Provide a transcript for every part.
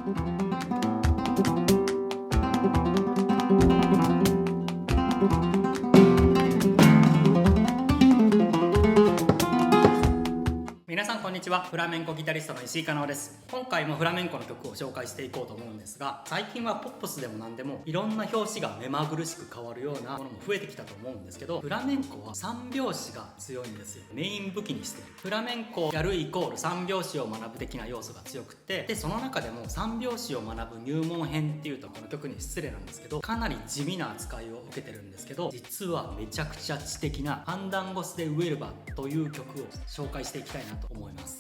皆さんこんにちは。フラメンコギタリストの石井加納です。今回もフラメンコの曲を紹介していこうと思うんですが、最近はポップスでも何でもいろんな拍子が目まぐるしく変わるようなものも増えてきたと思うんですけど、フラメンコは3拍子が強いんですよ。メイン武器にしてる。フラメンコをやるイコール3拍子を学ぶ的な要素が強くて、でその中でも3拍子を学ぶ入門編っていうとこの曲に失礼なんですけど、かなり地味な扱いを受けてるんですけど、実はめちゃくちゃ知的なファンダンゴス・デ・ウエルバという曲を紹介していきたいなと思います。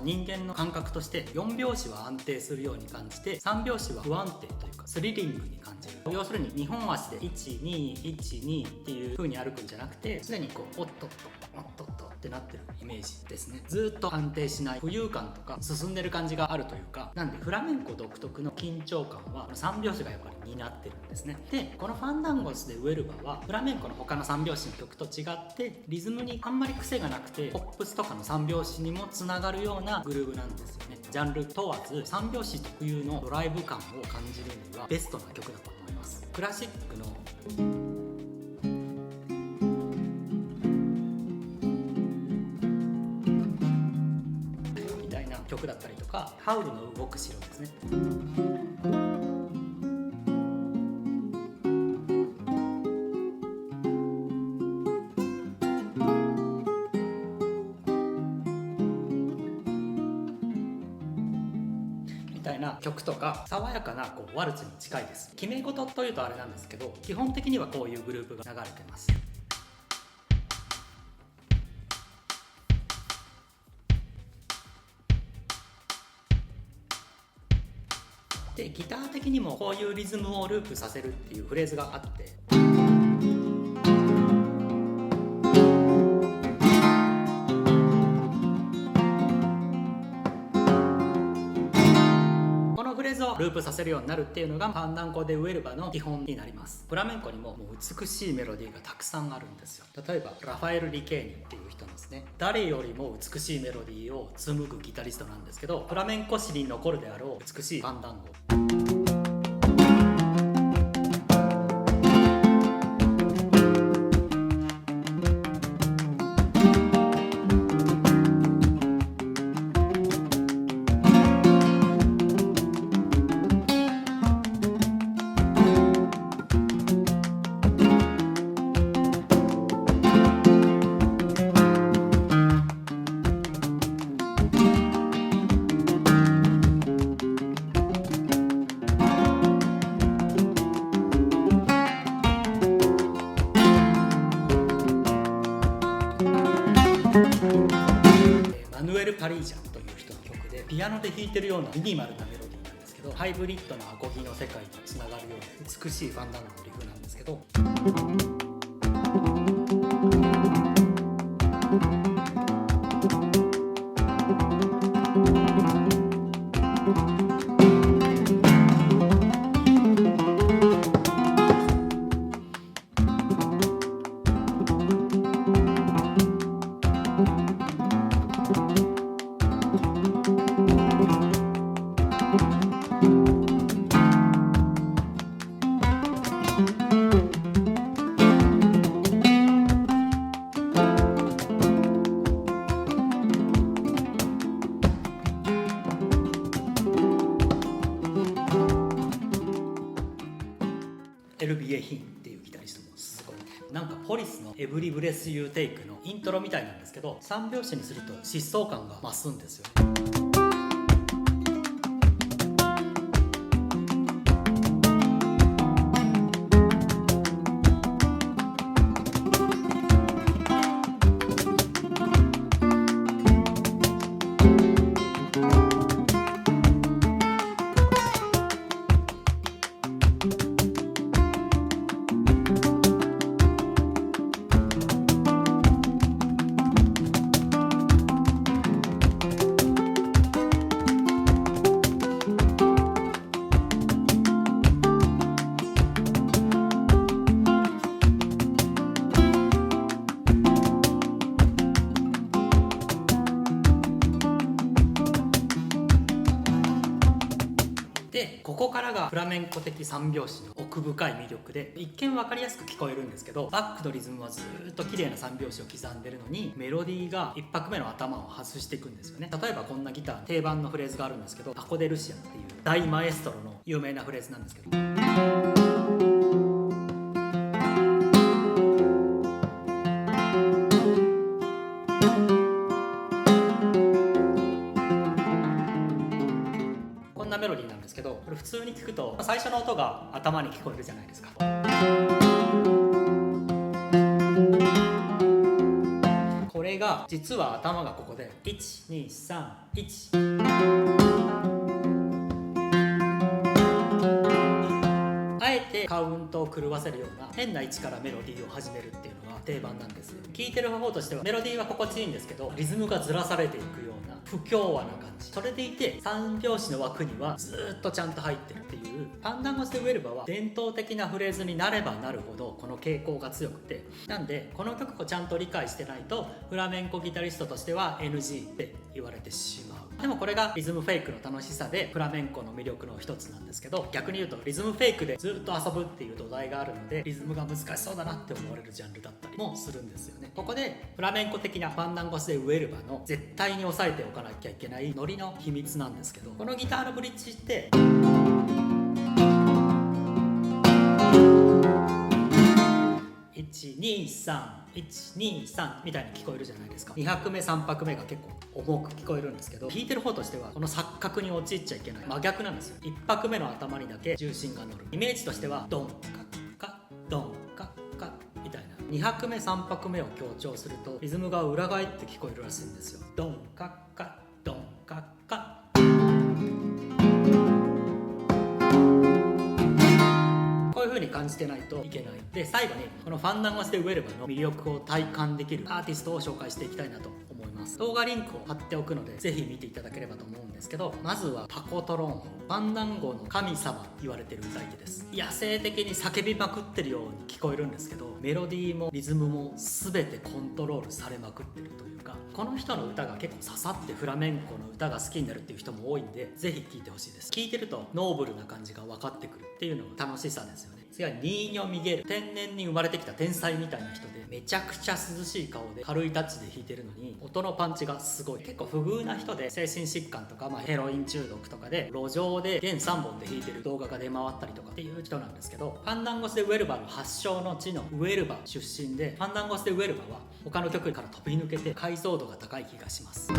人間の感覚として4拍子は安定するように感じて3拍子は不安定というかスリリングに感じる。要するに2本足で1212っていう風に歩くんじゃなくて、常にこうおっとっとおっとっとってなってるイメージですね。ずっと安定しない浮遊感とか進んでる感じがあるというか、なんでフラメンコ独特の緊張感は3拍子がやっぱり担ってるんですね。でこのファンダンゴス・デ・ウエルバはフラメンコの他の3拍子の曲と違ってリズムにあんまり癖がなくて、ポップスとかの3拍子にもつながるようなグルーヴなんですよね。ジャンル問わず3拍子特有のドライブ感を感じるにはベストな曲だと思います。クラシックのみたいな曲だったりとか、ハウルの動く城ですね。みたいな曲とか、爽やかなこうワルツに近いです。決め事というとあれなんですけど、基本的にはこういうグループが流れてます。でギター的にもこういうリズムをループさせるっていうフレーズがあって、ループさせるようになるっていうのがファンダンゴ・デ・ウエルバの基本になります。フラメンコにももう美しいメロディーがたくさんあるんですよ。例えばラファエル・リケーニっていう人ですね。誰よりも美しいメロディーを紡ぐギタリストなんですけど、フラメンコ史に残るであろう美しいファンダンゴ。マヌエル・パリージャンという人の曲で、ピアノで弾いてるようなミニマルなメロディーなんですけど、ハイブリッドなアコギの世界とつながるような美しいファンダンゴのリフなんですけど、エルビエ・ヒンっていうギタリストもすごい、なんかポリスのエブリブレス・ユー・テイクのイントロみたいなんですけど、3拍子にすると疾走感が増すんですよね。でここからがフラメンコ的三拍子の奥深い魅力で、一見分かりやすく聞こえるんですけど、バックのリズムはずっと綺麗な三拍子を刻んでるのに、メロディーが1拍目の頭を外していくんですよね。例えばこんなギター定番のフレーズがあるんですけど、パコ・デ・ルシアっていう大マエストロの有名なフレーズなんですけど、こんなメロディーなんですけど、これ普通に聞くと最初の音が頭に聞こえるじゃないですか。これが実は頭がここで123あえてカウントを狂わせるような変な位置からメロディーを始めるっていうのが定番なんですよ。聴いてる方としてはメロディーは心地いいんですけど、リズムがずらされていくような不協和な感じ。それでいて三拍子の枠にはずっとちゃんと入ってるっていう。ファンダンゴス・デ・ウェルバは伝統的なフレーズになればなるほどこの傾向が強くて、なんでこの曲をちゃんと理解してないとフラメンコギタリストとしては NG って言われてしまう。でもこれがリズムフェイクの楽しさでフラメンコの魅力の一つなんですけど、逆に言うとリズムフェイクでずっと遊ぶっていう土台があるので、リズムが難しそうだなって思われるジャンルだったりもするんですよね。ここでフラメンコ的なファンダンゴス・デ・ウェルバの絶対に押さえておかなきゃいけないノリの秘密なんですけど、このギターのブリッジって123みたいに聞こえるじゃないですか。2拍目3拍目が結構重く聞こえるんですけど、弾いてる方としてはこの錯覚に陥っちゃいけない。真逆なんですよ。1拍目の頭にだけ重心が乗る。イメージとしてはドンカッカドンカッカみたいな。2拍目3拍目を強調するとリズムが裏返って聞こえるらしいんですよ。ドンカッカドンカッカ。こういう風に感じてないといけない。で最後にこのファンダンゴス・デ・ウェルバの魅力を体感できるアーティストを紹介していきたいなと思います。動画リンクを貼っておくのでぜひ見ていただければと思うんですけど、まずはパコ・トロンホン。ファンダンゴの神様と言われてる歌い手です。野生的に叫びまくってるように聞こえるんですけど、メロディーもリズムも全てコントロールされまくってるというか、この人の歌が結構刺さってフラメンコの歌が好きになるっていう人も多いんで、ぜひ聴いてほしいです。聴いてるとノーブルな感じが分かってくるっていうのが楽しさですよね。次はニーニョ・ミゲル。天然に生まれてきた天才みたいな人で、めちゃくちゃ涼しい顔で軽いタッチで弾いてるのに音のパンチがすごい。結構不遇な人で精神疾患とか、ヘロイン中毒とかで路上で弦3本で弾いてる動画が出回ったりとかっていう人なんですけど、ファンダンゴス・デ・ウェルバの発祥の地のウェルバ出身で、ファンダンゴス・デ・ウェルバは他の曲から飛び抜けて解像度が高い気がします。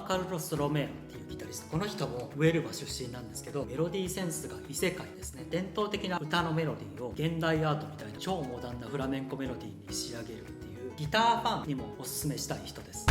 カルロス・ロメーロっていうギタリスト。この人もウェルバ出身なんですけど、メロディーセンスが異世界ですね。伝統的な歌のメロディーを現代アートみたいな超モダンなフラメンコメロディーに仕上げるっていう、ギターファンにもおすすめしたい人です。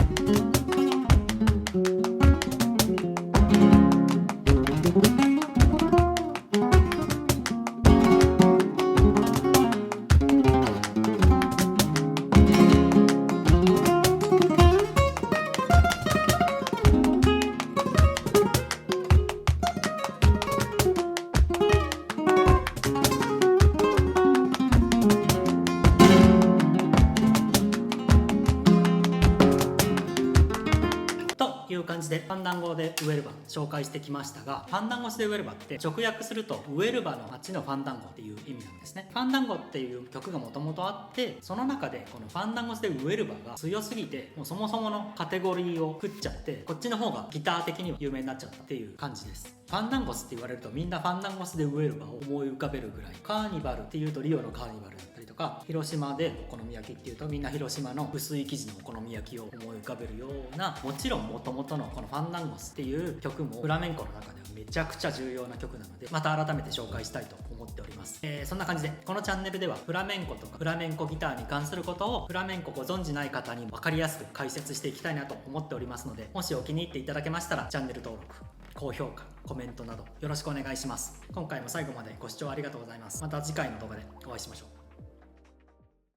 いう感じでファンダンゴ・デ・ウェルバ紹介してきましたが、ファンダンゴス・デ・ウェルバって直訳するとウェルバの町のファンダンゴっていう意味なんですね。ファンダンゴっていう曲がもともとあって、その中でこのファンダンゴス・デ・ウェルバが強すぎて、もうそもそものカテゴリーを食っちゃって、こっちの方がギター的には有名になっちゃったっていう感じです。ファンダンゴスって言われるとみんなファンダンゴス・デ・ウェルバを思い浮かべるぐらい、カーニバルっていうとリオのカーニバルだったり、りとか、広島でお好み焼きっていうとみんな広島の薄い生地のお好み焼きを思い浮かべるような、もちろん元々のこのファンダンゴスっていう曲もフラメンコの中ではめちゃくちゃ重要な曲なので、また改めて紹介したいと思っております。そんな感じでこのチャンネルではフラメンコとかフラメンコギターに関することをフラメンコご存じない方に分かりやすく解説していきたいなと思っておりますので、もしお気に入っていただけましたらチャンネル登録、高評価、コメントなどよろしくお願いします。今回も最後までご視聴ありがとうございます。また次回の動画でお会いしましょう。